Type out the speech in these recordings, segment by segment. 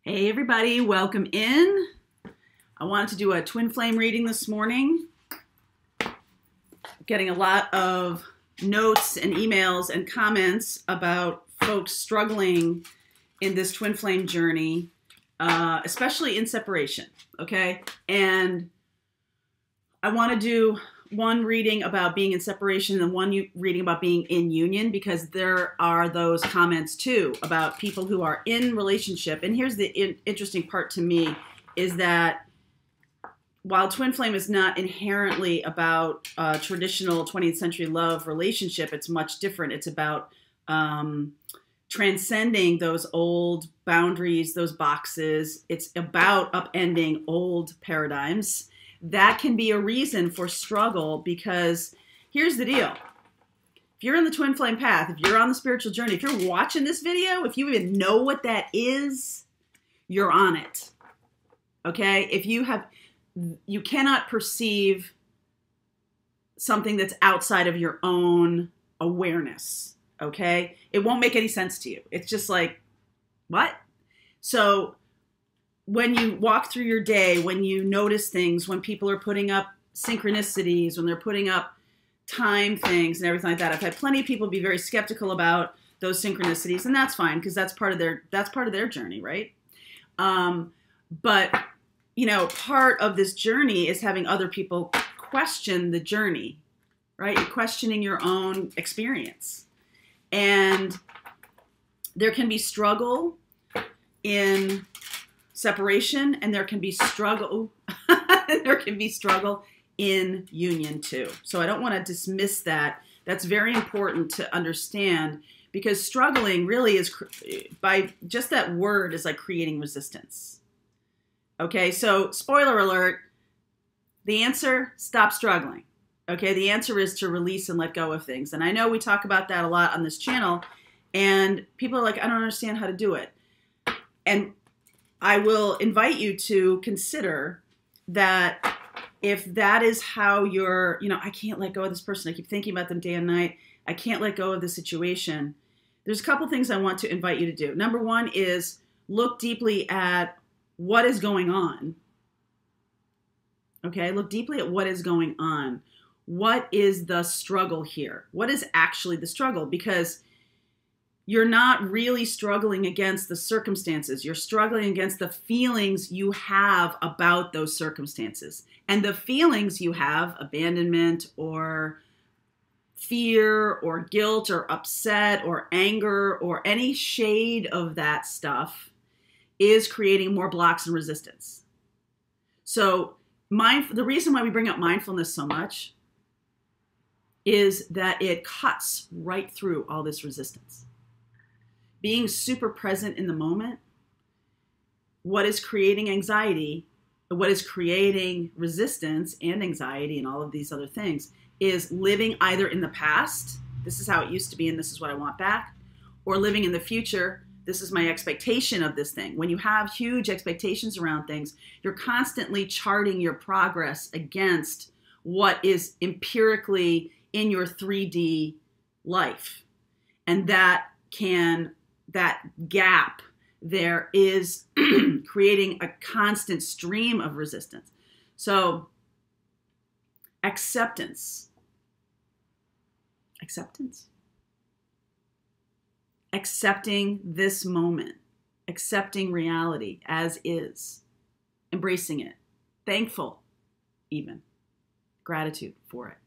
Hey everybody, welcome in. I wanted to do a twin flame reading this morning. Getting a lot of notes and emails and comments about folks struggling in this twin flame journey, especially in separation, okay? And I want to do one reading about being in separation and one reading about being in union, because there are those comments too about people who are in relationship. And here's the interesting part to me is that while twin flame is not inherently about traditional 20th century love relationship, it's much different. It's about transcending those old boundaries, those boxes. It's about upending old paradigms. That can be a reason for struggle, because here's the deal. If you're in the twin flame path, if you're on the spiritual journey, if you're watching this video, if you even know what that is, you're on it. Okay? If you cannot perceive something that's outside of your own awareness. Okay? It won't make any sense to you. It's just like, what? So when you walk through your day, when you notice things, when people are putting up synchronicities, when they're putting up time things and everything like that, I've had plenty of people be very skeptical about those synchronicities, and that's fine because that's part of their journey, right? But you know, part of this journey is having other people question the journey, right? You're questioning your own experience, and there can be struggle in separation, and there can be struggle in union too. So I don't want to dismiss that. That's very important to understand, because struggling really is, by just that word, is like creating resistance. Okay, so spoiler alert, the answer, stop struggling. Okay, the answer is to release and let go of things. And I know we talk about that a lot on this channel, and people are like, I don't understand how to do it. And I will invite you to consider that if that is how you're, I can't let go of this person. I keep thinking about them day and night. I can't let go of the situation. There's a couple things I want to invite you to do. Number one is look deeply at what is going on. Okay, look deeply at what is going on. What is the struggle here? What is actually the struggle? Because you're not really struggling against the circumstances. You're struggling against the feelings you have about those circumstances. And the feelings you have, abandonment or fear or guilt or upset or anger or any shade of that stuff, is creating more blocks and resistance. So the reason why we bring up mindfulness so much is that it cuts right through all this resistance. Being super present in the moment, what is creating anxiety, what is creating resistance and anxiety and all of these other things, is living either in the past, this is how it used to be and this is what I want back, or living in the future, this is my expectation of this thing. When you have huge expectations around things, you're constantly charting your progress against what is empirically in your 3D life. And that gap there is creating a constant stream of resistance. So acceptance. Accepting this moment, accepting reality as is, embracing it, thankful even, gratitude for it.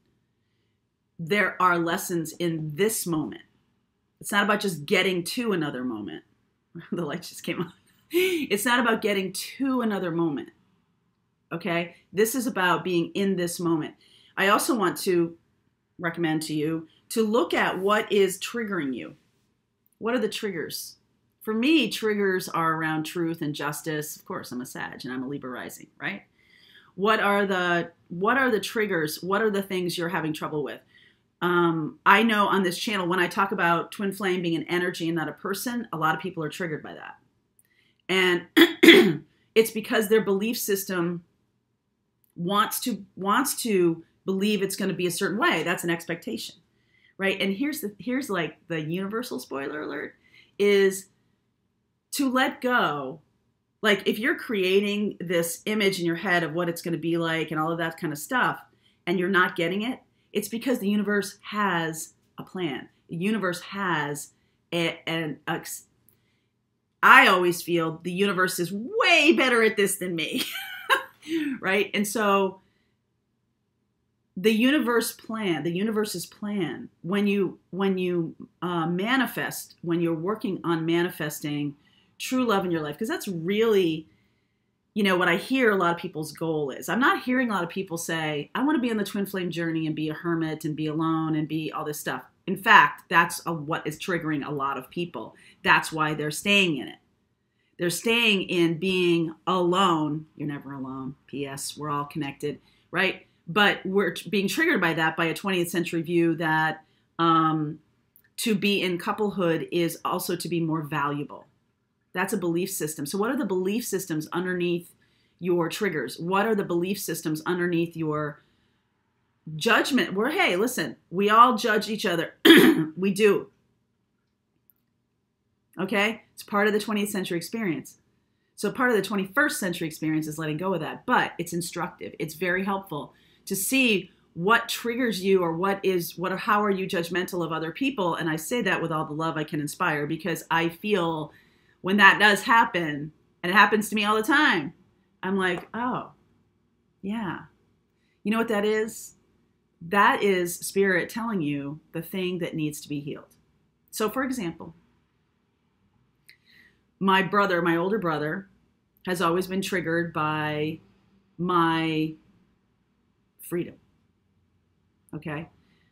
There are lessons in this moment. It's not about just getting to another moment. The light just came on. It's not about getting to another moment. Okay? This is about being in this moment. I also want to recommend to you to look at what is triggering you. What are the triggers? For me, triggers are around truth and justice. Of course, I'm a Sag and I'm a Libra rising, right? What are the triggers? What are the things you're having trouble with? I know on this channel, when I talk about twin flame being an energy and not a person, a lot of people are triggered by that. And it's because their belief system wants to believe it's going to be a certain way. That's an expectation, right? And here's like the universal spoiler alert, is to let go Like if you're creating this image in your head of what it's going to be like and all of that kind of stuff, and you're not getting it, it's because the universe has a plan. The universe has I always feel the universe is way better at this than me, right? And so the universe's plan, when you manifest, when you're working on manifesting true love in your life, because that's really, what I hear a lot of people's goal is. I'm not hearing a lot of people say, I want to be on the twin flame journey and be a hermit and be alone and be all this stuff. In fact, that's what is triggering a lot of people. That's why they're staying in it. They're staying in being alone. You're never alone. P.S. We're all connected, right? But we're being triggered by that, by a 20th century view that to be in couplehood is also to be more valuable. That's a belief system. So what are the belief systems underneath your triggers? What are the belief systems underneath your judgment? Where, hey, listen, we all judge each other. We do. Okay? It's part of the 20th century experience. So part of the 21st century experience is letting go of that. But it's instructive. It's very helpful to see what triggers you, or how are you judgmental of other people. And I say that with all the love I can inspire, because I feel when that does happen, and it happens to me all the time, I'm like, oh, yeah. You know what that is? That is spirit telling you the thing that needs to be healed. So for example, my older brother, has always been triggered by my freedom. Okay?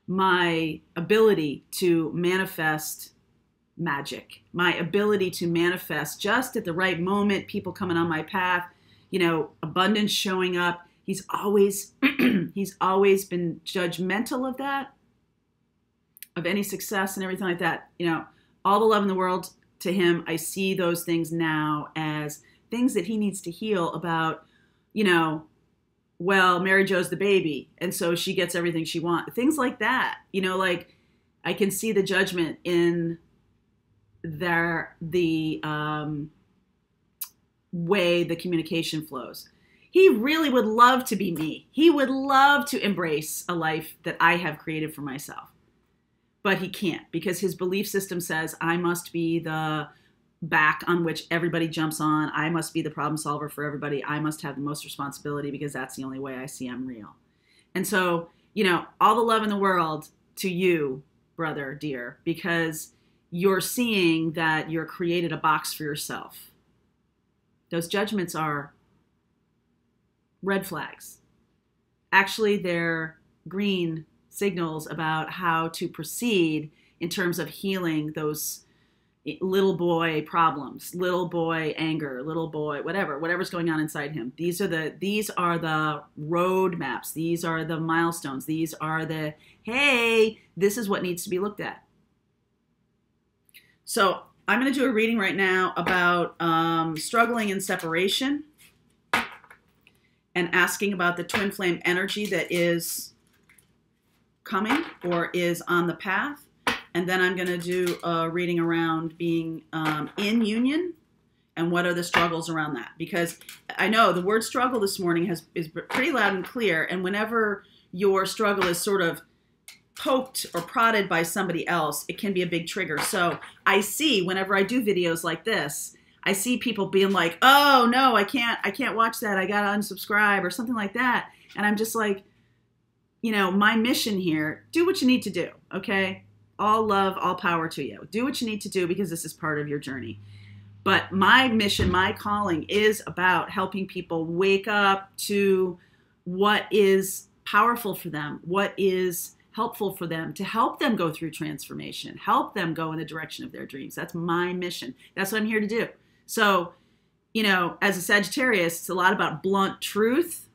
My ability to manifest magic, my ability to manifest just at the right moment, people coming on my path, abundance showing up. He's always been judgmental of that, of any success and everything like that. All the love in the world to him. I see those things now as things that he needs to heal about, well, Mary Jo's the baby, and so she gets everything she wants. Things like that. Like I can see the judgment in the way the communication flows. He really would love to be me. He would love to embrace a life that I have created for myself. But he can't, because his belief system says I must be the back on which everybody jumps on. I must be the problem solver for everybody. I must have the most responsibility, because that's the only way I see I'm real. And so, all the love in the world to you, brother, dear, because you're seeing that you're created a box for yourself. Those judgments are red flags. Actually, they're green signals about how to proceed in terms of healing those little boy problems, little boy anger, little boy, whatever's going on inside him. These are the road maps. These are the milestones. These are the, hey, this is what needs to be looked at. So I'm going to do a reading right now about struggling in separation, and asking about the twin flame energy that is coming or is on the path. And then I'm going to do a reading around being in union and what are the struggles around that. Because I know the word struggle this morning is pretty loud and clear. And whenever your struggle is sort of poked or prodded by somebody else, it can be a big trigger. So I see, whenever I do videos like this, I see people being like, oh no, I can't watch that. I got to unsubscribe or something like that. And I'm just like, my mission here, do what you need to do. Okay. All love, all power to you. Do what you need to do, because this is part of your journey. But my mission, my calling is about helping people wake up to what is powerful for them, what is helpful for them, to help them go through transformation, help them go in the direction of their dreams. That's my mission. That's what I'm here to do. So, as a Sagittarius, it's a lot about blunt truth.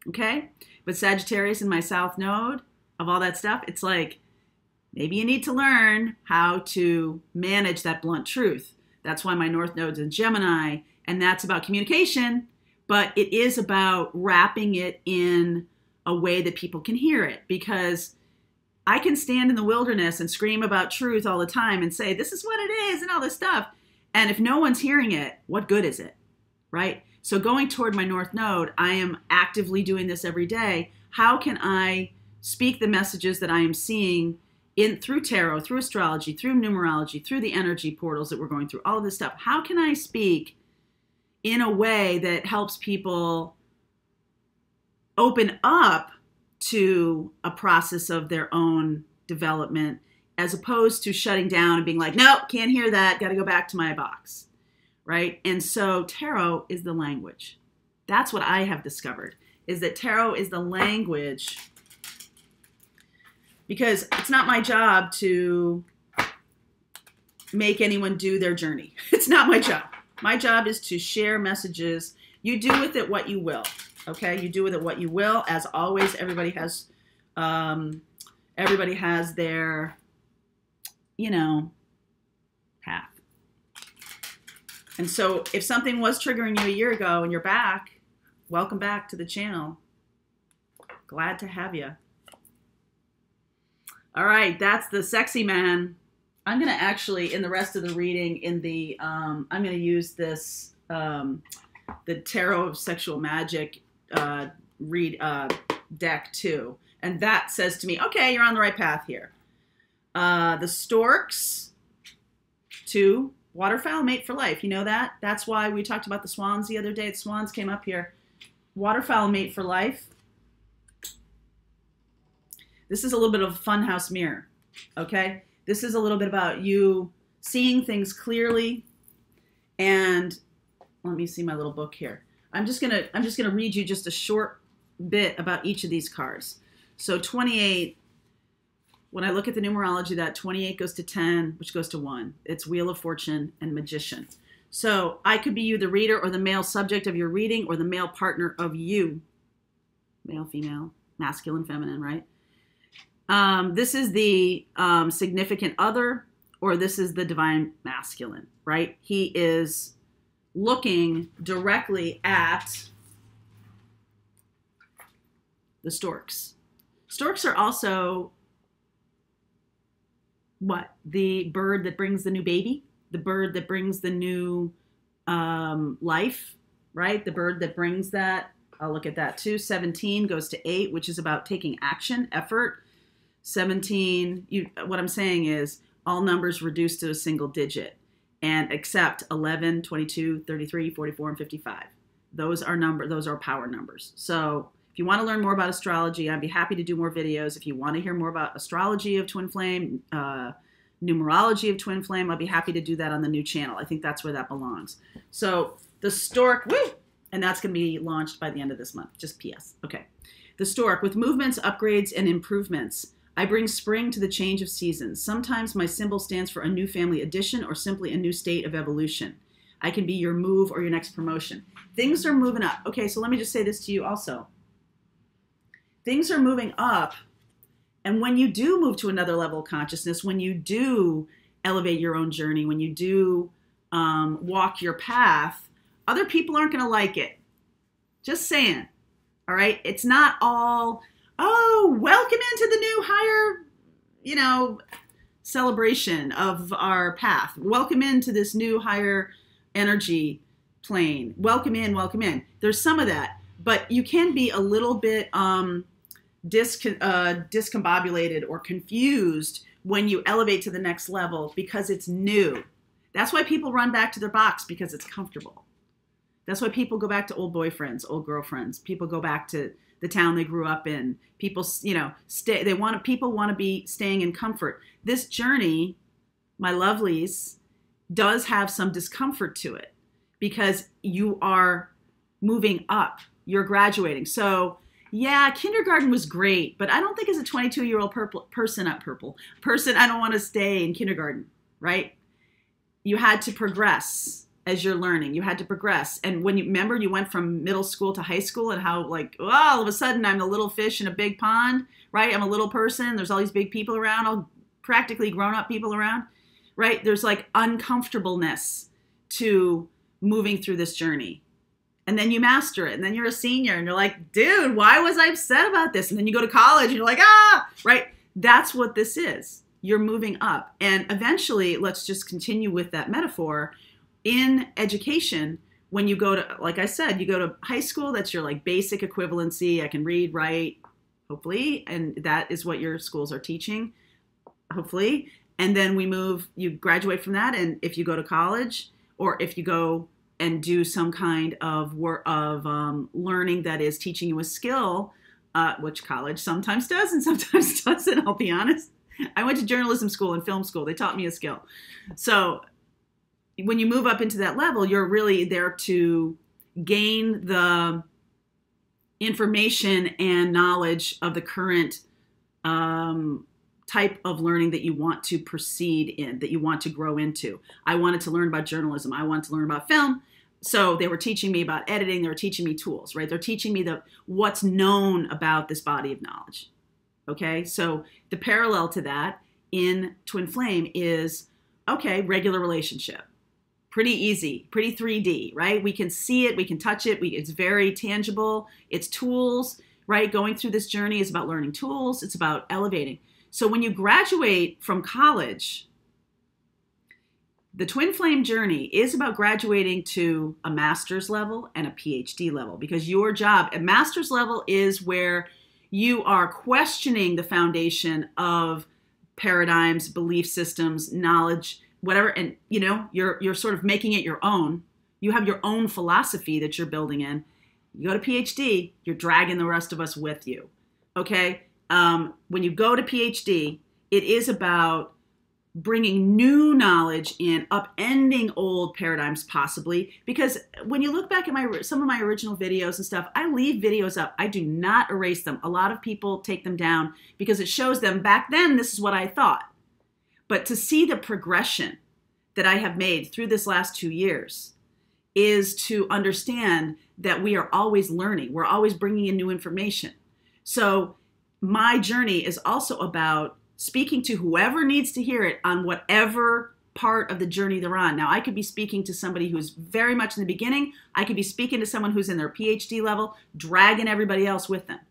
Okay? But Sagittarius in my South Node, of all that stuff, it's like, maybe you need to learn how to manage that blunt truth. That's why my North Node's in Gemini, and that's about communication, but it is about wrapping it in a way that people can hear it, because I can stand in the wilderness and scream about truth all the time and say, this is what it is and all this stuff. And if no one's hearing it, what good is it? right? So going toward my North Node, I am actively doing this every day. How can I speak the messages that I am seeing through tarot, through astrology, through numerology, through the energy portals that we're going through, all of this stuff? How can I speak in a way that helps people open up to a process of their own development, as opposed to shutting down and being like, no, can't hear that, got to go back to my box, right? And so tarot is the language. That's what I have discovered, is that tarot is the language, because it's not my job to make anyone do their journey. It's not my job. My job is to share messages. You do with it what you will, okay? You do with it what you will. As always, everybody has their, you know, path. And so if something was triggering you a year ago and you're back, welcome back to the channel. Glad to have you. All right, that's the sexy man. I'm going to actually, in the rest of the reading, in the, I'm going to use this, the Tarot of Sexual Magic deck too. And that says to me, okay, you're on the right path here. The storks, 2, waterfowl mate for life. You know that? That's why we talked about the swans the other day. The swans came up here. Waterfowl mate for life. This is a little bit of a funhouse mirror, okay? This is a little bit about you seeing things clearly. And let me see my little book here. I'm just gonna read you just a short bit about each of these cards. So 28, when I look at the numerology, that 28 goes to 10, which goes to 1. It's Wheel of Fortune and Magician. So I could be you, the reader, or the male subject of your reading, or the male partner of you. Male, female, masculine, feminine, right? This is the significant other, or this is the divine masculine, right? He is looking directly at the storks. Storks are also what? The bird that brings the new baby, the bird that brings the new life, right? The bird that brings that. I'll look at that too. 17 goes to 8, which is about taking action, effort. 17, what I'm saying is all numbers reduced to a single digit, and except 11, 22, 33, 44, and 55. Those are power numbers. So if you want to learn more about astrology, I'd be happy to do more videos. If you want to hear more about astrology of twin flame, numerology of twin flame, I'll be happy to do that on the new channel. I think that's where that belongs. So the stork, woo, and that's going to be launched by the end of this month. Just PS. Okay. The stork, with movements, upgrades, and improvements, I bring spring to the change of seasons. Sometimes my symbol stands for a new family addition or simply a new state of evolution. I can be your move or your next promotion. Things are moving up. Okay, so let me just say this to you also. Things are moving up, and when you do move to another level of consciousness, when you do elevate your own journey, when you do walk your path, other people aren't going to like it. Just saying. All right? It's not all, oh, welcome into the new higher, celebration of our path. Welcome into this new higher energy plane. Welcome in, welcome in. There's some of that, but you can be a little bit discombobulated or confused when you elevate to the next level because it's new. That's why people run back to their box, because it's comfortable. That's why people go back to old boyfriends, old girlfriends. People go back to the town they grew up in. People, stay. People want to be staying in comfort. This journey, my lovelies, does have some discomfort to it because you are moving up. You're graduating. So yeah, kindergarten was great, but I don't think as a 22-year-old person, I don't want to stay in kindergarten, right? You had to progress as you're learning. You had to progress. And when you went from middle school to high school and how all of a sudden I'm a little fish in a big pond, right? I'm a little person. There's all these big people around, all practically grown-up people around, right? There's uncomfortableness to moving through this journey. And then you master it. And then you're a senior and you're like, dude, why was I upset about this? And then you go to college and you're like, right? That's what this is. You're moving up. And eventually, let's just continue with that metaphor. In education, when you go to, like I said, you go to high school, that's your like basic equivalency. I can read, write, hopefully. And that is what your schools are teaching, hopefully. And then you graduate from that. And if you go to college, or if you go and do some kind of work of learning that is teaching you a skill, which college sometimes does and sometimes doesn't, I'll be honest. I went to journalism school and film school. They taught me a skill. So when you move up into that level, you're really there to gain the information and knowledge of the current type of learning that you want to proceed in, that you want to grow into. I wanted to learn about journalism. I wanted to learn about film. So they were teaching me about editing. They were teaching me tools, right? They're teaching me what's known about this body of knowledge. Okay, so the parallel to that in Twin Flame is, okay, regular relationship. Pretty easy, pretty 3D, right? We can see it, we can touch it, it's very tangible. It's tools, right? Going through this journey is about learning tools. It's about elevating. So when you graduate from college, the Twin Flame journey is about graduating to a master's level and a PhD level, because your job at master's level is where you are questioning the foundation of paradigms, belief systems, knowledge, whatever. And, you're sort of making it your own. You have your own philosophy that you're building in. You go to PhD, you're dragging the rest of us with you. Okay. When you go to PhD, it is about bringing new knowledge in, upending old paradigms possibly, because when you look back at some of my original videos and stuff, I leave videos up. I do not erase them. A lot of people take them down because it shows them back then, this is what I thought. But to see the progression that I have made through this last 2 years is to understand that we are always learning. We're always bringing in new information. So my journey is also about speaking to whoever needs to hear it on whatever part of the journey they're on. Now, I could be speaking to somebody who's very much in the beginning. I could be speaking to someone who's in their PhD level, dragging everybody else with them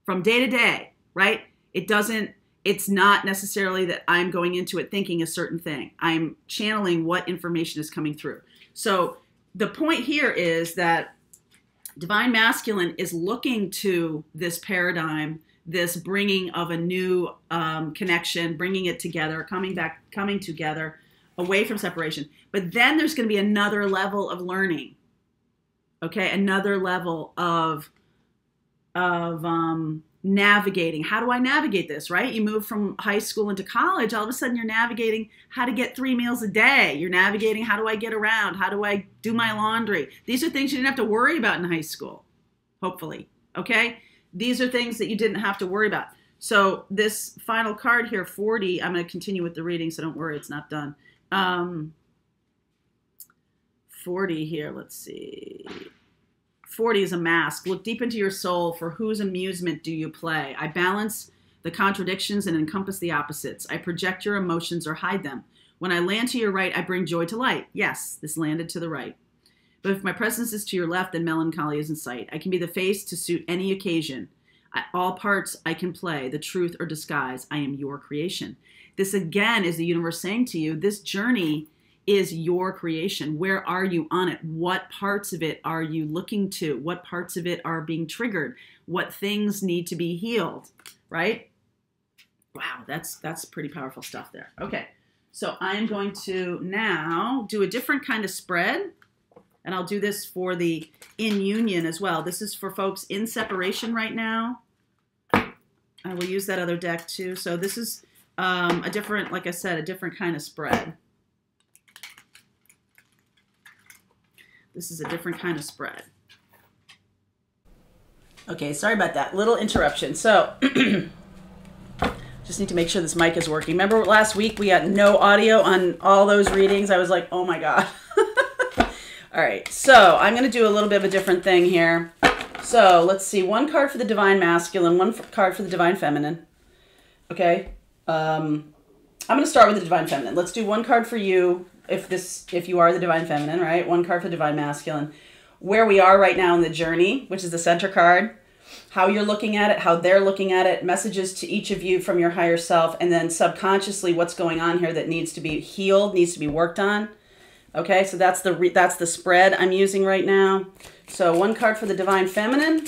from day to day, right? It's not necessarily that I'm going into it thinking a certain thing. I'm channeling what information is coming through. So the point here is that Divine Masculine is looking to this paradigm, this bringing of a new connection, bringing it together, coming together, away from separation. But then there's going to be another level of learning, okay? Another level of navigating. How do I navigate this, right? You move from high school into college, all of a sudden you're navigating how to get 3 meals a day. You're navigating how do I get around? How do I do my laundry? These are things you didn't have to worry about in high school, hopefully, okay? These are things that you didn't have to worry about. So this final card here, 40, I'm going to continue with the reading, so don't worry, it's not done. 40 here, let's see. 40 is a mask. Look deep into your soul. For whose amusement do you play? I balance the contradictions and encompass the opposites. I project your emotions or hide them. When I land to your right, I bring joy to light. Yes, this landed to the right. But if my presence is to your left, then melancholy is in sight. I can be the face to suit any occasion. All parts I can play, the truth or disguise. I am your creation. This again is the universe saying to you, this journey is your creation. Where are you on it? What parts of it are you looking to? What parts of it are being triggered? What things need to be healed, right? Wow, that's pretty powerful stuff there. Okay, so I'm going to now do a different kind of spread. And I'll do this for the in union as well. This is for folks in separation right now. I will use that other deck too. So this is a different, like I said, a different kind of spread. This is a different kind of spread. Okay, sorry about that. Little interruption. So just need to make sure this mic is working. Remember last week we got no audio on all those readings? I was like, oh my God. All right, so I'm going to do a little bit of a different thing here. So let's see, one card for the Divine Masculine, one card for the Divine Feminine. Okay, I'm going to start with the Divine Feminine. Let's do one card for you if you are the Divine Feminine, right? One card for Divine Masculine. Where we are right now in the journey, which is the center card, how you're looking at it, how they're looking at it, messages to each of you from your higher self, and then subconsciously what's going on here that needs to be healed, needs to be worked on. Okay, so that's the spread I'm using right now. So one card for the Divine Feminine.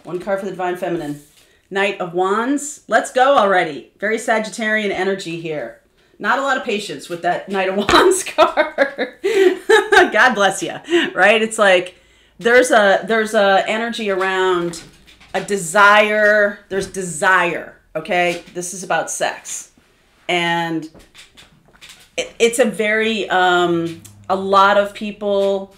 One card for the Divine Feminine. Knight of Wands. Let's go already. Very Sagittarian energy here. Not a lot of patience with that Knight of Wands card. God bless you, right? It's like there's a energy around a desire. There's desire, okay? This is about sex. And it's a very, a lot of people,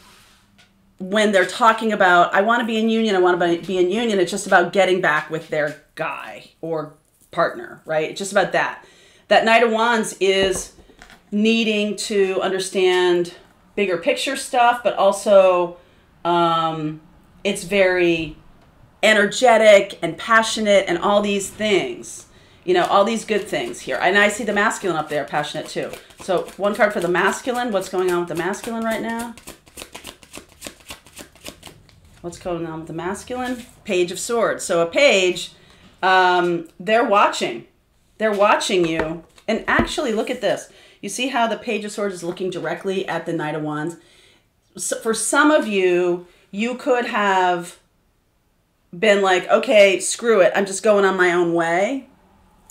when they're talking about, I want to be in union, I want to be in union, it's just about getting back with their guy or partner, right? It's just about that. That Knight of Wands is needing to understand bigger picture stuff, but also it's very energetic and passionate and all these things, you know, all these good things here. And I see the masculine up there, passionate too. So one card for the masculine. What's going on with the masculine right now? What's going on with the masculine? Page of Swords. So a page, they're watching. They're watching you. And actually, look at this. You see how the Page of Swords is looking directly at the Knight of Wands? So for some of you, you could have been like, okay, screw it. I'm just going on my own way.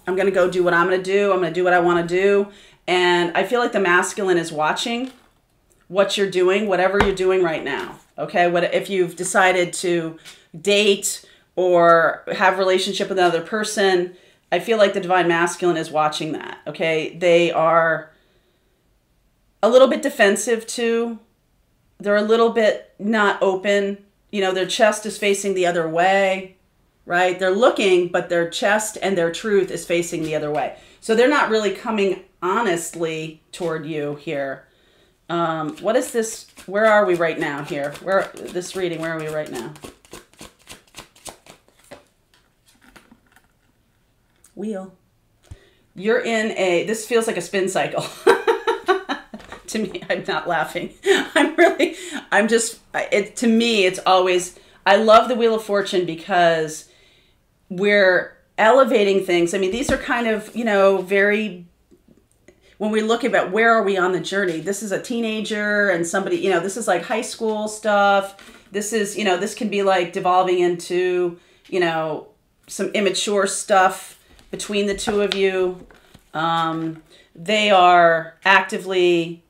I'm going to go do what I'm going to do. I'm going to do what I want to do. And I feel like the masculine is watching what you're doing, whatever you're doing right now. Okay, what if you've decided to date or have a relationship with another person? I feel like the Divine Masculine is watching that. Okay, they are a little bit defensive too. They're a little bit not open. You know, their chest is facing the other way, right? They're looking, but their chest and their truth is facing the other way. So they're not really coming honestly toward you here. What is this? Where are we right now here? Where this reading, where are we right now? Wheel. You're in a, this feels like a spin cycle. To me, I'm not laughing. To me, it's always, I love the Wheel of Fortune because we're elevating things. I mean, these are kind of, you know, very, when we look about where are we on the journey, this is a teenager and somebody, you know, this is like high school stuff. This is, you know, this can be like devolving into, you know, some immature stuff between the two of you. They are actively,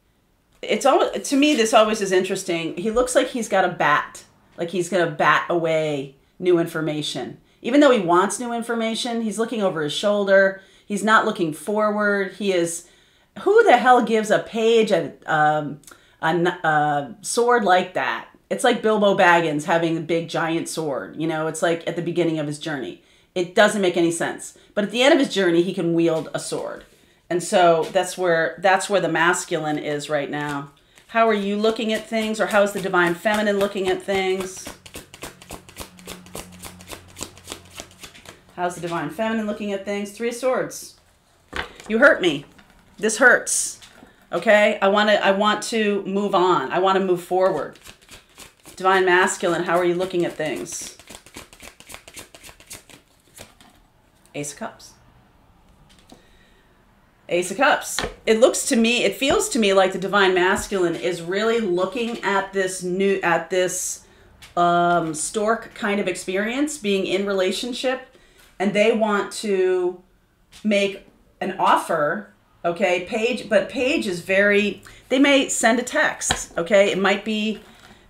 it's always, to me, this always is interesting. He looks like he's got a bat, like he's going to bat away new information. Even though he wants new information, he's looking over his shoulder. He's not looking forward. He is, who the hell gives a page a sword like that? It's like Bilbo Baggins having a big giant sword. You know, it's like at the beginning of his journey. It doesn't make any sense. But at the end of his journey, he can wield a sword. And so that's where the masculine is right now. How are you looking at things? Or how is the Divine Feminine looking at things? How's the Divine Feminine looking at things? Three of Swords. You hurt me. This hurts. Okay? I want to move on. I want to move forward. Divine Masculine, how are you looking at things? Ace of Cups. Ace of Cups. It looks to me, it feels to me like the Divine Masculine is really looking at this stork kind of experience, being in relationship, and they want to make an offer. Okay, Paige is very, they may send a text. Okay, it might be,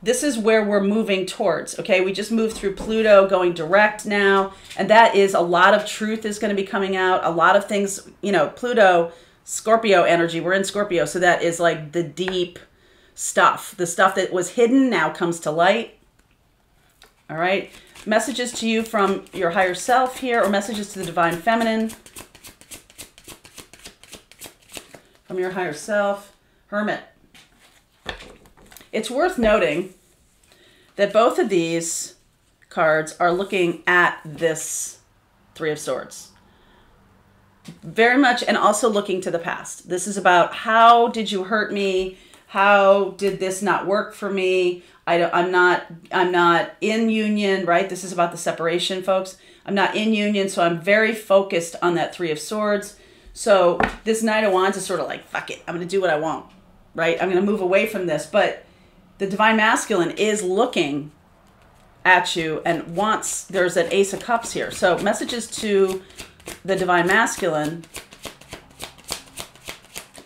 this is where we're moving towards. Okay, we just moved through Pluto going direct now, and that is a lot of truth is going to be coming out. A lot of things, you know, Pluto, Scorpio energy, we're in Scorpio, so that is like the deep stuff. The stuff that was hidden now comes to light. All right, messages to you from your higher self here, or messages to the Divine Feminine. From your higher self. Hermit. It's worth noting that both of these cards are looking at this Three of Swords. Very much, and also looking to the past. This is about, how did you hurt me? How did this not work for me? I'm not in union, right? This is about the separation, folks. I'm not in union, so I'm very focused on that Three of Swords. So this Knight of Wands is sort of like, fuck it, I'm going to do what I want, right? I'm going to move away from this. But the Divine Masculine is looking at you and wants, there's an Ace of Cups here. So messages to the Divine Masculine.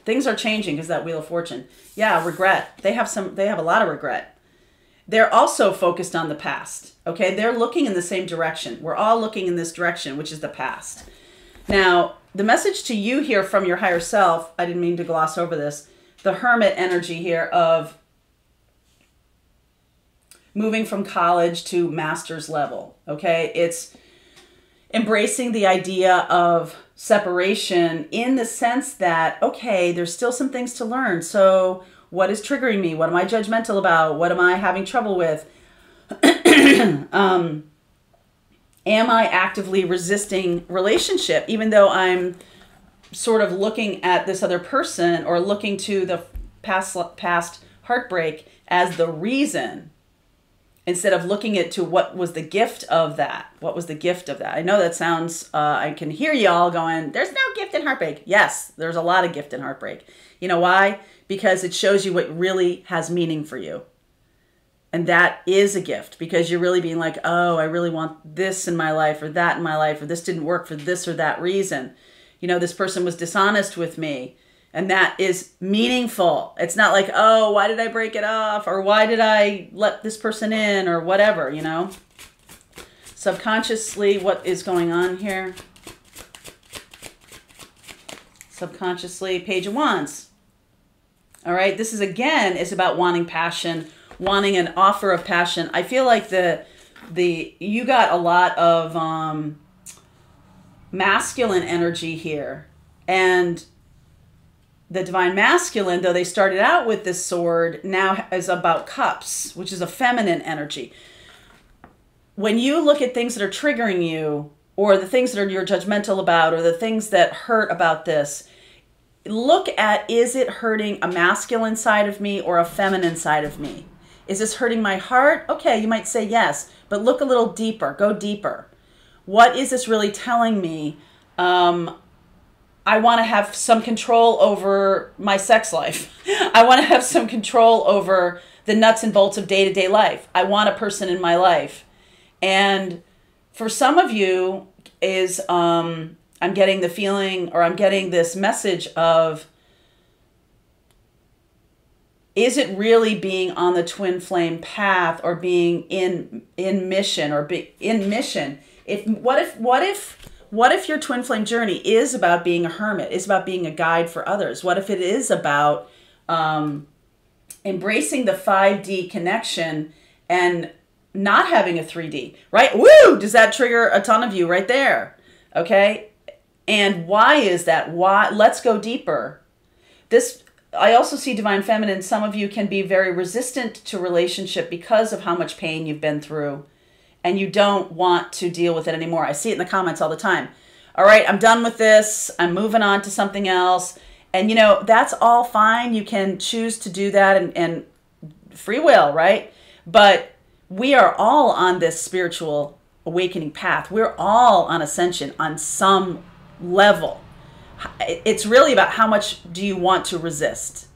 Things are changing because that Wheel of Fortune. Yeah, regret. They have a lot of regret. They're also focused on the past. Okay, they're looking in the same direction. We're all looking in this direction, which is the past. Now, the message to you here from your higher self, I didn't mean to gloss over this, the Hermit energy here of moving from college to master's level. Okay, it's embracing the idea of separation in the sense that, okay, there's still some things to learn. So what is triggering me? What am I judgmental about? What am I having trouble with? Am I actively resisting relationship, even though I'm sort of looking at this other person or looking to the past heartbreak as the reason, instead of looking at to what was the gift of that? What was the gift of that? I know that sounds, I can hear y'all going, there's no gift in heartbreak. Yes, there's a lot of gift in heartbreak. You know why? Because it shows you what really has meaning for you. And that is a gift, because you're really being like, oh, I really want this in my life or that in my life, or this didn't work for this or that reason. You know, this person was dishonest with me, and that is meaningful. It's not like, oh, why did I break it off? Or why did I let this person in, or whatever, you know? Subconsciously, what is going on here? Subconsciously, Page of Wands. All right, this is, again, is about wanting passion, wanting an offer of passion. I feel like you got a lot of masculine energy here. And the Divine Masculine, though they started out with this sword, now is about cups, which is a feminine energy. When you look at things that are triggering you, or the things that you're judgmental about, or the things that hurt about this, look at, is it hurting a masculine side of me or a feminine side of me? Is this hurting my heart? Okay, you might say yes, but look a little deeper. Go deeper. What is this really telling me? I want to have some control over my sex life. I want to have some control over the nuts and bolts of day-to-day life. I want a person in my life. And for some of you is, I'm getting the feeling, or I'm getting this message of, is it really being on the twin flame path, or being in mission, or be in mission? What if your twin flame journey is about being a hermit, is about being a guide for others? What if it is about embracing the 5D connection and not having a 3D, right? Woo! Does that trigger a ton of you right there? Okay. And why is that? Why? Let's go deeper. I also see Divine Feminine. Some of you can be very resistant to relationship because of how much pain you've been through, and you don't want to deal with it anymore. I see it in the comments all the time. All right, I'm done with this. I'm moving on to something else. And, you know, that's all fine. You can choose to do that, and free will, right? But we are all on this spiritual awakening path. We're all on ascension on some level. It's really about how much do you want to resist?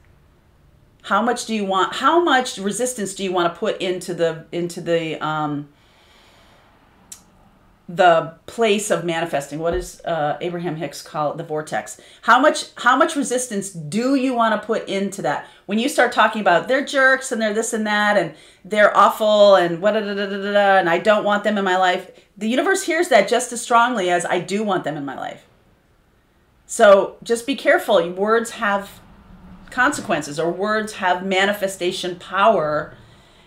How much resistance do you want to put into the place of manifesting? What does Abraham Hicks call it? The vortex. How much resistance do you want to put into that? When you start talking about they're jerks and they're this and that and they're awful and and I don't want them in my life, the universe hears that just as strongly as I do want them in my life. So just be careful. Words have consequences, or words have manifestation power.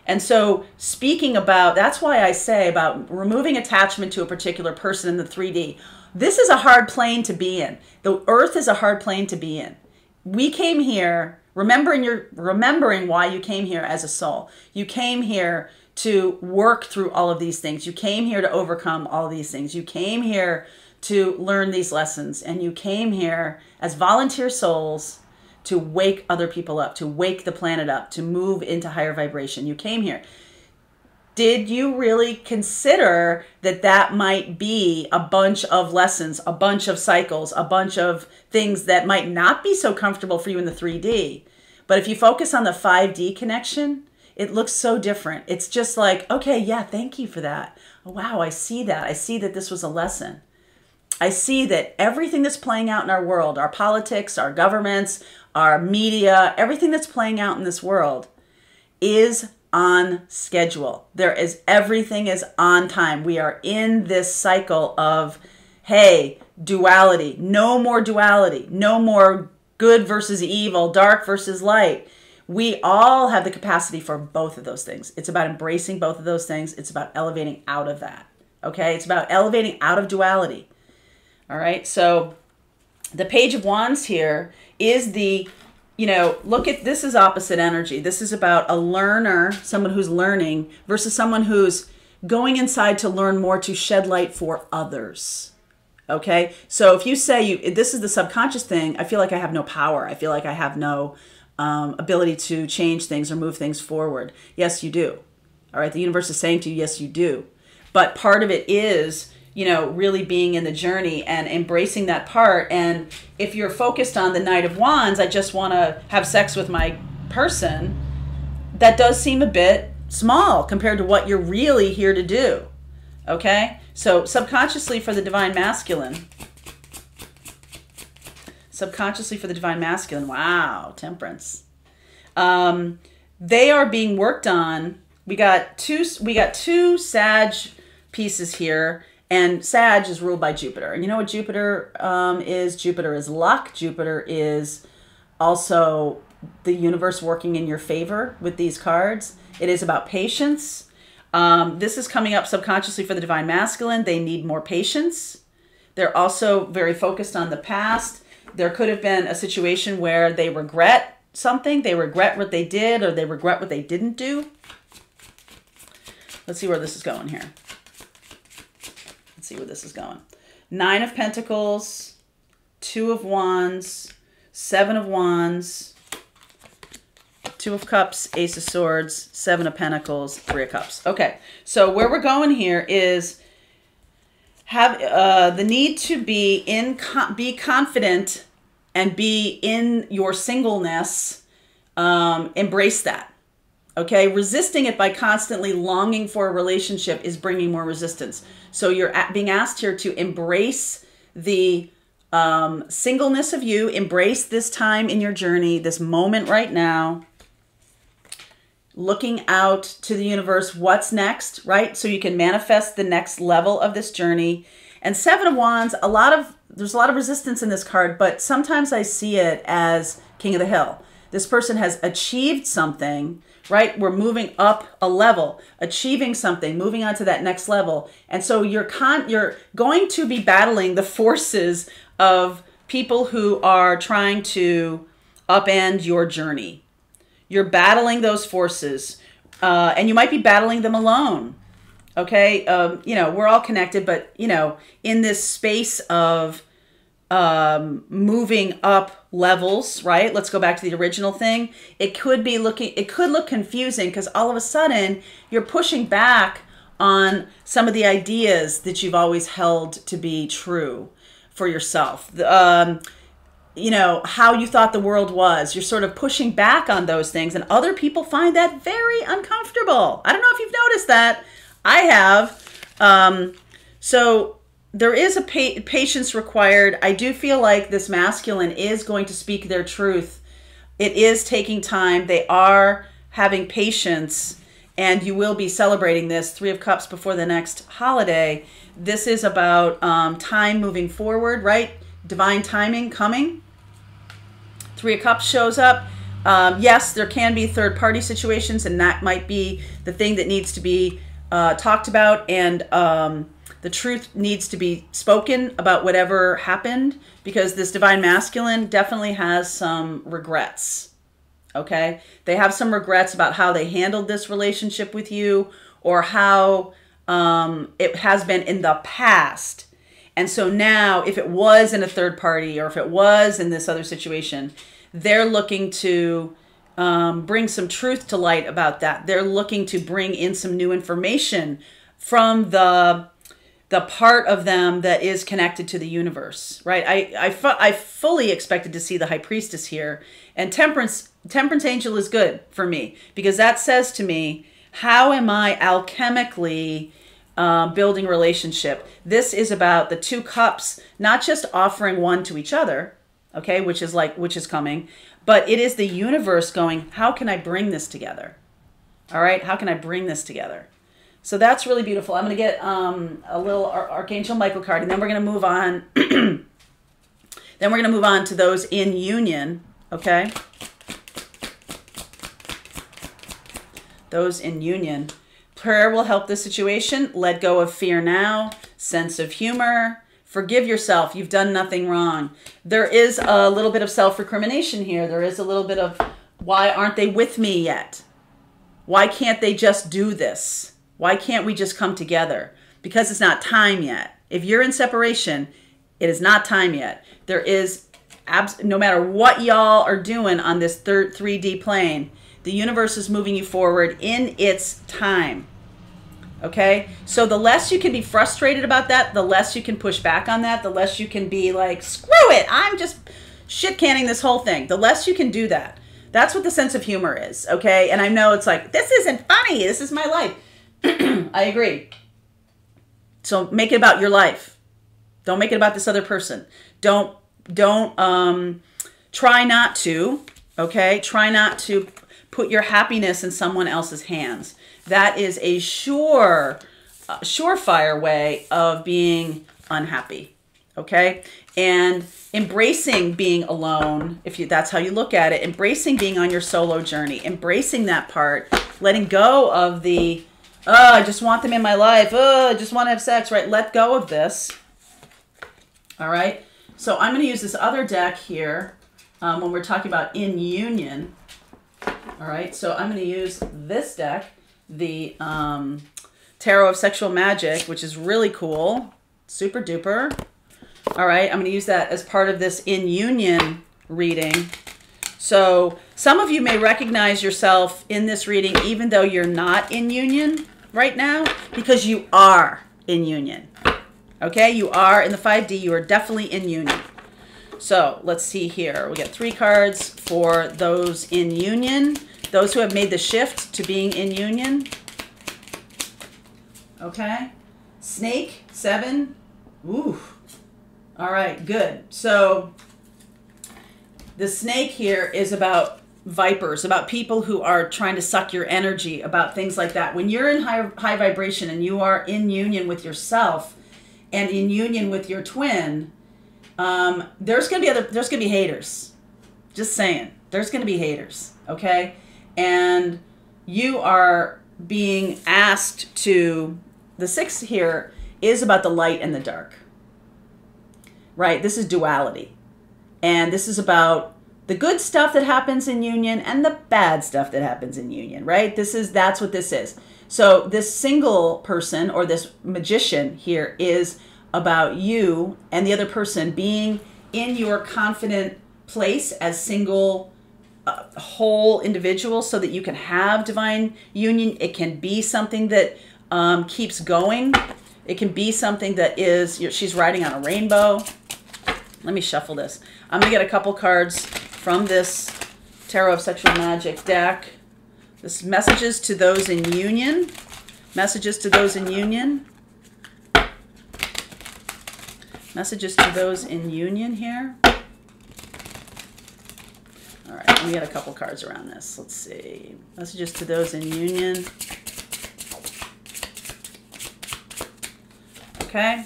And so speaking about, that's why I say about removing attachment to a particular person in the 3D. This is a hard plane to be in. The earth is a hard plane to be in. We came here, remembering why you came here as a soul. You came here to work through all of these things. You came here to overcome all of these things. You came here to learn these lessons. And you came here as volunteer souls to wake other people up, to wake the planet up, to move into higher vibration. You came here. did you really consider that that might be a bunch of lessons, a bunch of cycles, a bunch of things that might not be so comfortable for you in the 3D? But if you focus on the 5D connection, it looks so different. It's just like, okay, yeah, thank you for that. Oh, wow, I see that. I see that this was a lesson. I see that everything that's playing out in our world, our politics, our governments, our media, everything that's playing out in this world is on schedule. Everything is on time. We are in this cycle of, hey, duality. No more duality. No more good versus evil, dark versus light. We all have the capacity for both of those things. It's about embracing both of those things. It's about elevating out of that. Okay? It's about elevating out of duality. All right? So the Page of Wands here is the, look at, this is opposite energy. This is about a learner, someone who's learning, versus someone who's going inside to learn more, to shed light for others. Okay? So if you say this is the subconscious thing, I feel like I have no power. I feel like I have no ability to change things or move things forward. Yes, you do. All right? The universe is saying to you, yes, you do. But part of it is, really being in the journey and embracing that part. And if you're focused on the Knight of Wands, I just want to have sex with my person, that does seem a bit small compared to what you're really here to do. Okay? So subconsciously for the Divine Masculine. Subconsciously for the Divine Masculine. Wow, Temperance. They are being worked on. We got two Sag pieces here. And Sag is ruled by Jupiter. And you know what Jupiter is? Jupiter is luck. Jupiter is also the universe working in your favor with these cards. It is about patience. This is coming up subconsciously for the Divine Masculine. They need more patience. They're also very focused on the past. There could have been a situation where they regret something. They regret what they did, or they regret what they didn't do. Let's see where this is going here. See where this is going. 9 of Pentacles, 2 of Wands, 7 of Wands, 2 of Cups, Ace of Swords, 7 of Pentacles, 3 of Cups. Okay, so where we're going here is have the need to be confident and be in your singleness. Embrace that. Okay, resisting it by constantly longing for a relationship is bringing more resistance. So you're being asked here to embrace the singleness of you, embrace this time in your journey, this moment right now, looking out to the universe, what's next, right? So you can manifest the next level of this journey. And 7 of Wands, there's a lot of resistance in this card, but sometimes I see it as King of the Hill. This person has achieved something, right? We're moving up a level, achieving something, moving on to that next level. And so you're going to be battling the forces of people who are trying to upend your journey. You're battling those forces, and you might be battling them alone. Okay? We're all connected, but, in this space of moving up levels, right? Let's go back to the original thing. It could look confusing because all of a sudden you're pushing back on some of the ideas that you've always held to be true for yourself. How you thought the world was. You're sort of pushing back on those things, and other people find that very uncomfortable. I don't know if you've noticed that. I have. So there is a patience required. I do feel like this masculine is going to speak their truth. It is taking time. They are having patience, and you will be celebrating this 3 of Cups before the next holiday. This is about time moving forward, right? Divine timing coming. 3 of Cups shows up. Yes, there can be third-party situations, and that might be the thing that needs to be talked about, and the truth needs to be spoken about whatever happened, because this Divine Masculine definitely has some regrets, okay? They have some regrets about how they handled this relationship with you, or how it has been in the past. And so now, if it was in a third party, or if it was in this other situation, they're looking to bring some truth to light about that. They're looking to bring in some new information from the part of them that is connected to the universe, right? I fully expected to see the High Priestess here, and Temperance Angel is good for me because that says to me, how am I alchemically building a relationship? This is about the two cups, not just offering one to each other, okay, which is coming, but it is the universe going, how can I bring this together? All right, how can I bring this together? So that's really beautiful. I'm going to get a little Archangel Michael card, and then we're going to move on. Then we're going to move on to those in union, okay? Those in union. Prayer will help the situation. Let go of fear now. Sense of humor. Forgive yourself. You've done nothing wrong. There is a little bit of self-recrimination here. There is a little bit of, why aren't they with me yet? Why can't they just do this? Why can't we just come together? Because it's not time yet. If you're in separation, it is not time yet. There is, no matter what y'all are doing on this 3D plane, the universe is moving you forward in its time. Okay? So the less you can be frustrated about that, the less you can push back on that, the less you can be like, screw it, I'm just shit canning this whole thing. The less you can do that. That's what the sense of humor is, okay? And I know it's like, this isn't funny, this is my life. I agree. So make it about your life. Don't make it about this other person. Don't try not to, okay? Try not to put your happiness in someone else's hands. That is a surefire way of being unhappy, okay? And embracing being alone, that's how you look at it, embracing being on your solo journey, embracing that part, letting go of the, oh, I just want them in my life, oh, I just want to have sex, right? Let go of this, all right? So I'm going to use this other deck here when we're talking about in union, all right? So I'm going to use this deck, the Tarot of Sexual Magic, which is really cool, super duper. All right, I'm going to use that as part of this in union reading. So some of you may recognize yourself in this reading even though you're not in union right now, because you are in union. Okay, you are in the 5D, you are definitely in union. So let's see here. We get 3 cards for those in union, those who have made the shift to being in union. Okay, Snake, 7. Ooh. All right, good. So the snake here is about vipers, about people who are trying to suck your energy, about things like that. When you're in high vibration and you are in union with yourself and in union with your twin, there's gonna be haters. Just saying, there's gonna be haters, okay? And you are being asked to, the 6 here is about the light and the dark. Right, this is duality. And this is about the good stuff that happens in union and the bad stuff that happens in union, right? That's what this is. So this single person or this magician here is about you and the other person being in your confident place as single, whole individuals so that you can have divine union. It can be something that keeps going. It can be something that is, she's riding on a rainbow. Let me shuffle this. I'm going to get a couple cards from this Tarot of Sexual Magic deck. This messages to those in union. Messages to those in union. Messages to those in union here. All right, let me get a couple cards around this. Let's see. Messages to those in union. Okay.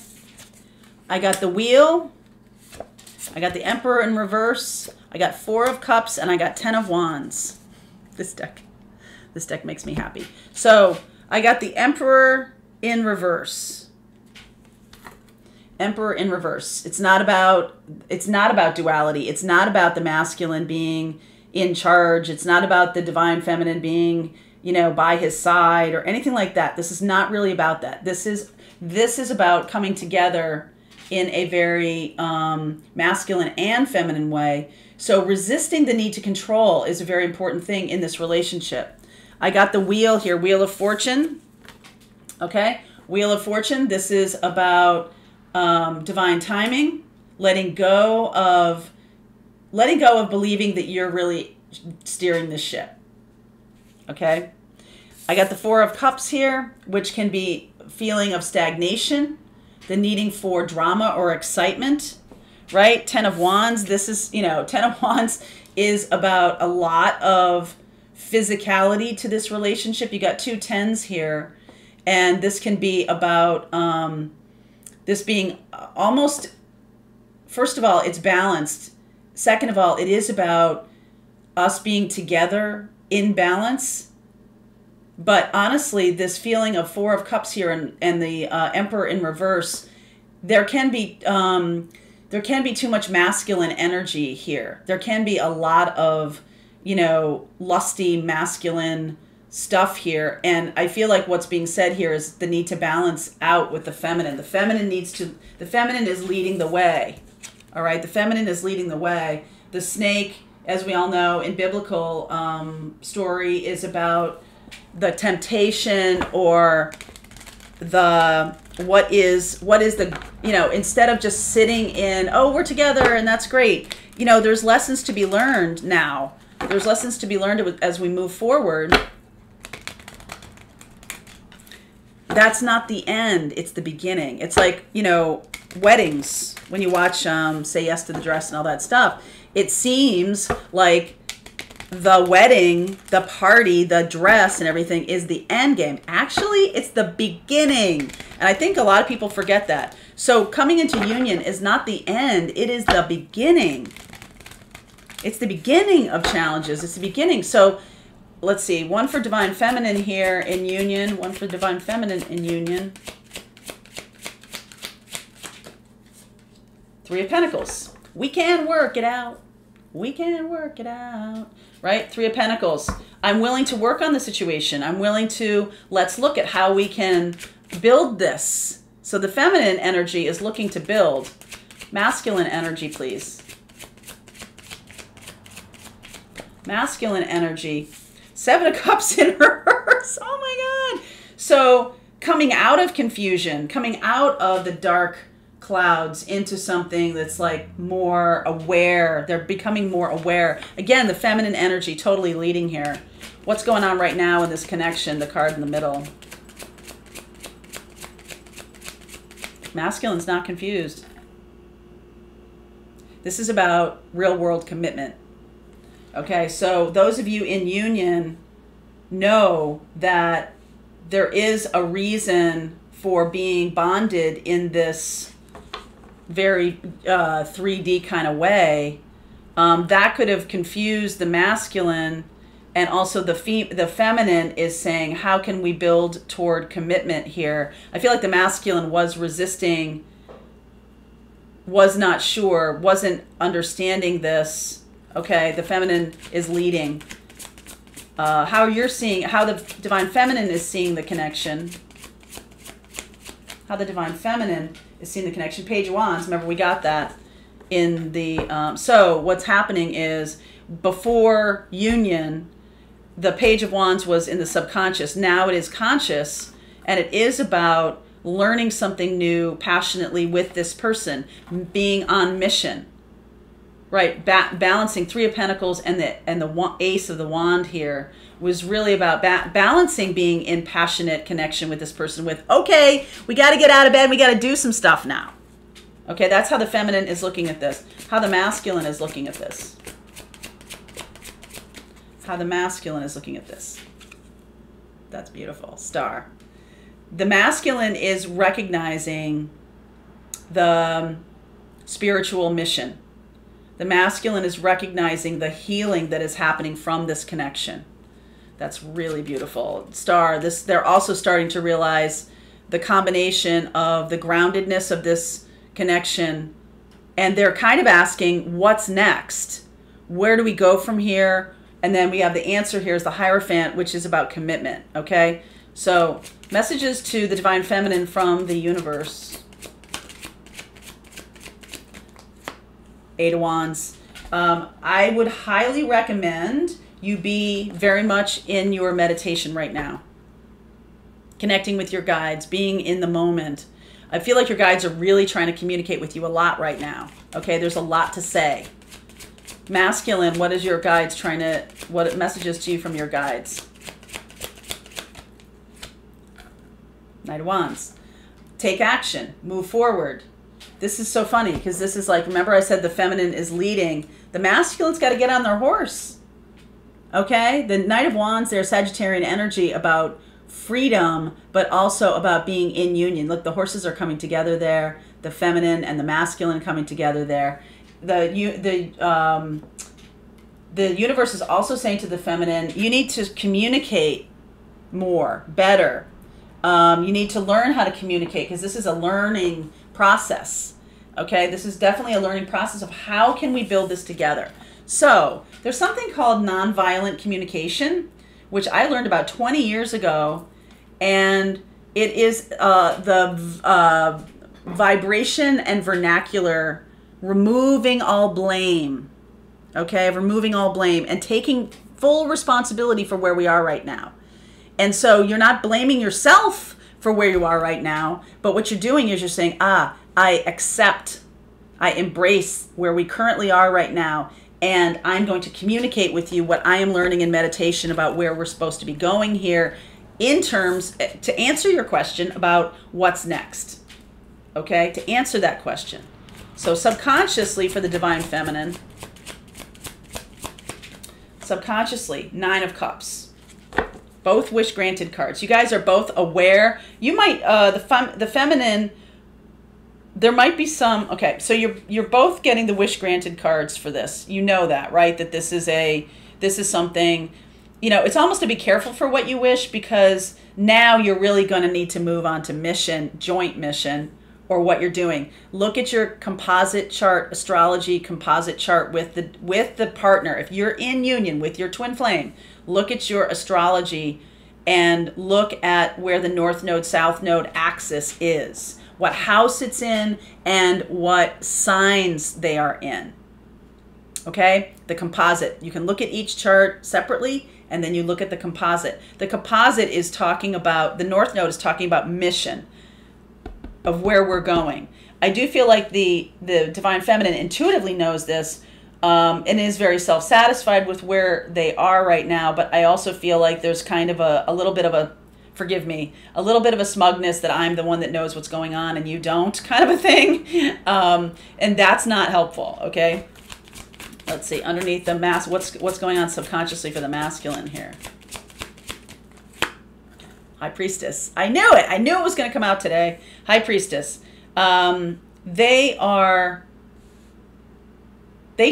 I got the Wheel. I got the Emperor in reverse. I got 4 of Cups, and I got 10 of Wands. This deck makes me happy. So I got the Emperor in reverse. Emperor in reverse. It's not about duality. It's not about the masculine being in charge. It's not about the divine feminine being, by his side or anything like that. This is not really about that. This is about coming together in a very masculine and feminine way So resisting the need to control is a very important thing in this relationship. I got the wheel here, Wheel of Fortune. Okay, Wheel of Fortune. This is about divine timing, letting go of believing that you're really steering this ship. Okay, I got the Four of Cups here, which can be feeling of stagnation, the needing for drama or excitement, right? Ten of Wands. This is, Ten of Wands is about a lot of physicality to this relationship. You got two tens here, and this can be about this being almost, first of all, it's balanced. Second of all, it is about us being together in balance. But honestly, this feeling of Four of Cups here and the Emperor in reverse, there can be too much masculine energy here. There can be a lot of, lusty masculine stuff here. And I feel like what's being said here is the need to balance out with the feminine. The feminine is leading the way. All right. The feminine is leading the way. The snake, as we all know, in biblical story, is about the temptation or what is the, instead of just sitting in, oh, we're together and that's great. There's lessons to be learned now. There's lessons to be learned as we move forward. That's not the end. It's the beginning. It's like, weddings. When you watch Say Yes to the Dress and all that stuff, it seems like the wedding, the party, the dress and everything is the end game. Actually, it's the beginning. And I think a lot of people forget that. So coming into union is not the end. It is the beginning. It's the beginning of challenges. It's the beginning. So let's see. One for Divine Feminine here in union. One for Divine Feminine in union. Three of Pentacles. We can work it out. We can work it out. Right? Three of Pentacles. I'm willing to work on the situation. I'm willing to, let's look at how we can build this. So the feminine energy is looking to build. Masculine energy, please. Masculine energy. Seven of Cups in reverse. Oh my God. So coming out of confusion, coming out of the dark clouds into something that's like more aware. They're becoming more aware. Again, the feminine energy totally leading here. What's going on right now in this connection? The card in the middle. Masculine's not confused. This is about real world commitment. Okay, so those of you in union know that there is a reason for being bonded in this very 3D kind of way. That could have confused the masculine, and also the feminine is saying, how can we build toward commitment here? I feel like the masculine was resisting, was not sure, wasn't understanding this. Okay, the feminine is leading. How you're seeing, how the Divine Feminine is seeing the connection. How the Divine Feminine is seeing the connection. Page of Wands, remember we got that in the, so what's happening is before union, the Page of Wands was in the subconscious. Now it is conscious, and it is about learning something new passionately with this person, being on mission, right? Balancing Three of Pentacles and the Ace of the Wand here was really about balancing being in passionate connection with this person with, okay, we got to get out of bed. We got to do some stuff now. Okay, that's how the feminine is looking at this. How the masculine is looking at this. How the masculine is looking at this. That's beautiful. Star. The masculine is recognizing the spiritual mission. The masculine is recognizing the healing that is happening from this connection. That's really beautiful. Star, they're also starting to realize the combination of the groundedness of this connection, and they're kind of asking, what's next? Where do we go from here? And then we have the answer here is the Hierophant, which is about commitment, okay? So messages to the Divine Feminine from the universe. Eight of Wands. I would highly recommend you be very much in your meditation right now. Connecting with your guides, being in the moment. I feel like your guides are really trying to communicate with you a lot right now. Okay, there's a lot to say. Masculine, what is your guides trying to, what messages to you from your guides? Knight of Wands. Take action, move forward. This is so funny because this is like, remember I said the feminine is leading. The masculine's got to get on their horse. Okay, the Knight of Wands, their Sagittarian energy about freedom, but also about being in union. Look, the horses are coming together there. The feminine and the masculine coming together there. The universe is also saying to the feminine, you need to communicate more, better. You need to learn how to communicate because this is a learning process. Okay, this is definitely a learning process of how can we build this together. So there's something called nonviolent communication, which I learned about 20 years ago, and it is the vibration and vernacular, removing all blame, okay, removing all blame and taking full responsibility for where we are right now. And so you're not blaming yourself for where you are right now, but what you're doing is you're saying, I accept, I embrace where we currently are right now, and I'm going to communicate with you what I am learning in meditation about where we're supposed to be going here in terms, to answer your question about what's next, okay, to answer that question. So subconsciously for the Divine Feminine, subconsciously, 9 of Cups. Both wish granted cards. You guys are both aware. You might, the feminine, there might be some, okay, so you're both getting the wish granted cards for this. You know that, right? That this is something, you know, it's almost to be careful for what you wish because now you're really going to need to move on to mission, joint mission, or what you're doing. Look at your composite chart, astrology composite chart with the partner. If you're in union with your twin flame, look at your astrology and look at where the North Node, South Node axis is, what house it's in, and what signs they are in. Okay? The composite. You can look at each chart separately, and then you look at the composite. The composite is talking about, the North Node is talking about mission of where we're going. I do feel like the Divine Feminine intuitively knows this, and is very self-satisfied with where they are right now, but I also feel like there's kind of a little bit of a, forgive me, a little bit of a smugness that I'm the one that knows what's going on and you don't, kind of a thing. And that's not helpful, okay? Let's see, underneath the mask, what's going on subconsciously for the masculine here? High Priestess. I knew it. I knew it was going to come out today. High Priestess. They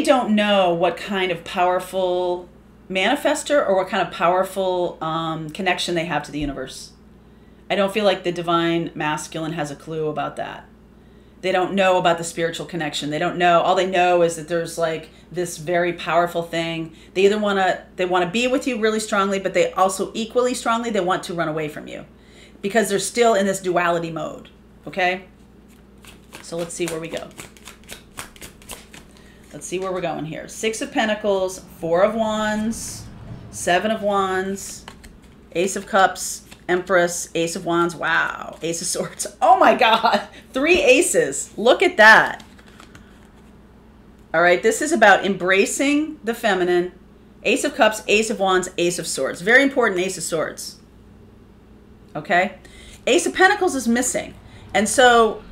don't know what kind of powerful manifester or what kind of powerful connection they have to the universe. I don't feel like the Divine Masculine has a clue about that. They don't know about the spiritual connection. They don't know. All they know is that there's like this very powerful thing. They either want to be with you really strongly, but they also equally strongly, they want to run away from you because they're still in this duality mode. Okay? So let's see where we go. Let's see where we're going here. 6 of Pentacles, 4 of Wands, 7 of Wands, Ace of Cups, Empress, Ace of Wands. Wow. Ace of Swords. Oh my God. 3 aces. Look at that. All right. This is about embracing the feminine. Ace of Cups, Ace of Wands, Ace of Swords. Very important, Ace of Swords. Okay. Ace of Pentacles is missing. And so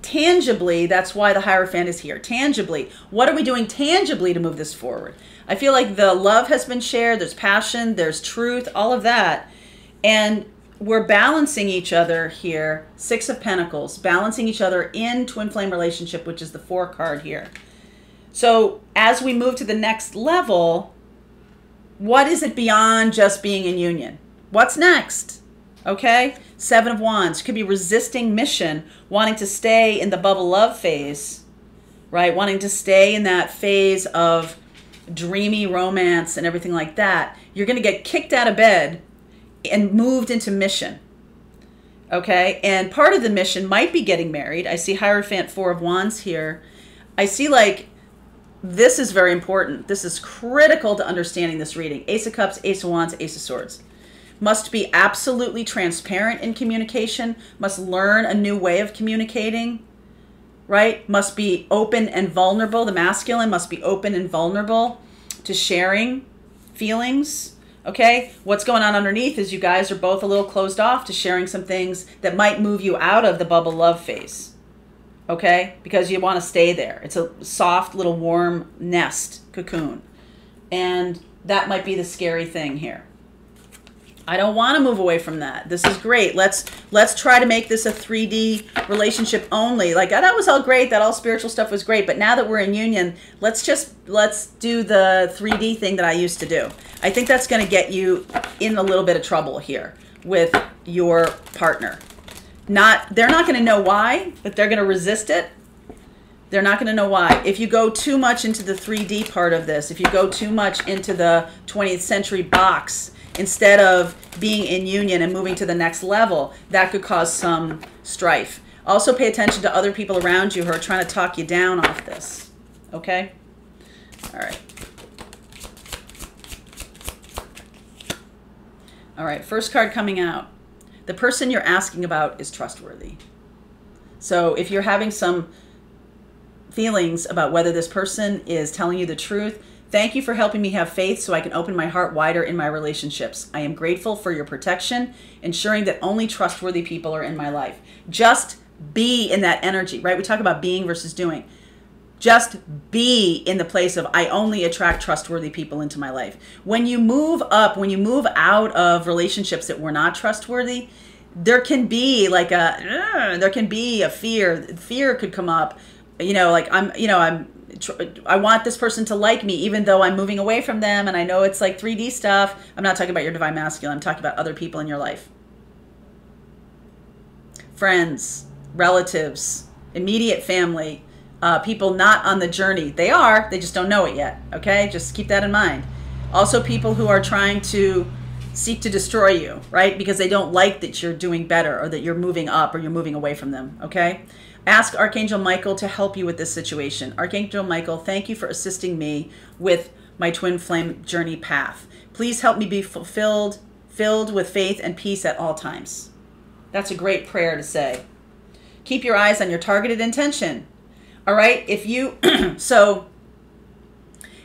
tangibly, that's why the Hierophant is here. Tangibly, what are we doing tangibly to move this forward? I feel like the love has been shared. There's passion. There's truth. All of that. And we're balancing each other here. 6 of Pentacles. Balancing each other in twin flame relationship, which is the 4 card here. So as we move to the next level, what is it beyond just being in union? What's next? Okay? 7 of Wands. Could be resisting mission, wanting to stay in the bubble love phase, right? Wanting to stay in that phase of dreamy romance and everything like that. You're going to get kicked out of bed and moved into mission. Okay? And part of the mission might be getting married. I see Hierophant, 4 of Wands here. I see like this is very important. This is critical to understanding this reading. Ace of Cups, Ace of Wands, Ace of Swords. Must be absolutely transparent in communication. Must learn a new way of communicating, right? Must be open and vulnerable. The masculine must be open and vulnerable to sharing feelings, okay? What's going on underneath is you guys are both a little closed off to sharing some things that might move you out of the bubble love phase, okay? Because you want to stay there. It's a soft little warm nest, cocoon. And that might be the scary thing here. I don't want to move away from that. This is great. Let's try to make this a 3D relationship only. Like, that was all great. That all spiritual stuff was great. But now that we're in union, let's do the 3D thing that I used to do. I think that's going to get you in a little bit of trouble here with your partner. They're not going to know why, but they're going to resist it. They're not going to know why. If you go too much into the 3D part of this, if you go too much into the 20th century box, instead of being in union and moving to the next level, that could cause some strife. Also pay attention to other people around you who are trying to talk you down off this. Okay? All right. All right, first card coming out. The person you're asking about is trustworthy. So if you're having some feelings about whether this person is telling you the truth, thank you for helping me have faith so I can open my heart wider in my relationships. I am grateful for your protection, ensuring that only trustworthy people are in my life. Just be in that energy, right? We talk about being versus doing. Just be in the place of, I only attract trustworthy people into my life. When you move up, when you move out of relationships that were not trustworthy, there can be like there can be a fear. Fear could come up, you know, like I want this person to like me even though I'm moving away from them, and I know it's like 3D stuff. I'm not talking about your divine masculine. I'm talking about other people in your life. Friends, relatives, immediate family, people not on the journey. They just don't know it yet, okay? Just keep that in mind. Also people who are trying to seek to destroy you, right? Because they don't like that you're doing better or that you're moving up or you're moving away from them, okay? Ask Archangel Michael to help you with this situation. Archangel Michael, thank you for assisting me with my twin flame journey path. Please help me be filled with faith and peace at all times. That's a great prayer to say. Keep your eyes on your targeted intention. All right? If you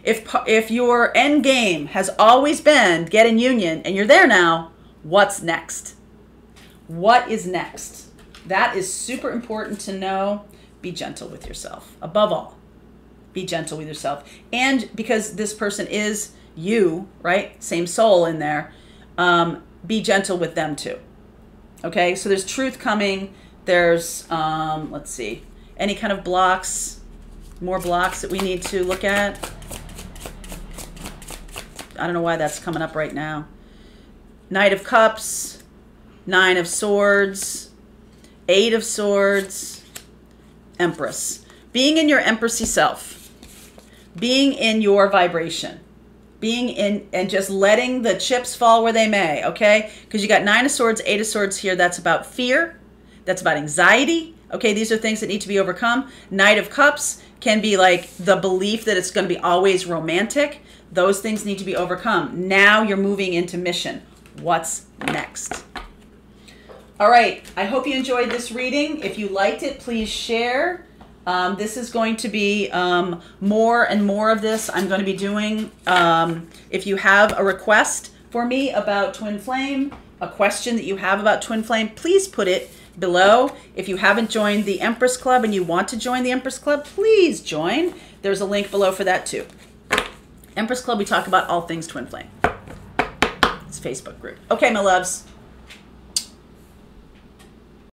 if your end game has always been get in union and you're there now, what's next? What is next? That is super important to know. Be gentle with yourself. Above all, be gentle with yourself. And because this person is you, right? Same soul in there. Be gentle with them too. Okay, so there's truth coming. There's, let's see, any kind of blocks, more blocks that we need to look at. I don't know why that's coming up right now. Knight of Cups, Nine of Swords, Eight of Swords, Empress. Being in your empressy self, being in your vibration, being in and just letting the chips fall where they may, okay? Because you got Nine of Swords, Eight of Swords here. That's about fear. That's about anxiety. Okay, these are things that need to be overcome. Knight of Cups can be like the belief that it's going to be always romantic. Those things need to be overcome. Now you're moving into mission. What's next? All right, I hope you enjoyed this reading. If you liked it, please share. This is going to be more and more of this I'm going to be doing. If you have a request for me about Twin Flame, a question that you have about Twin Flame, please put it below. If you haven't joined the Empress Club and you want to join the Empress Club, please join. There's a link below for that too. Empress Club, we talk about all things Twin Flame. It's a Facebook group. Okay, my loves.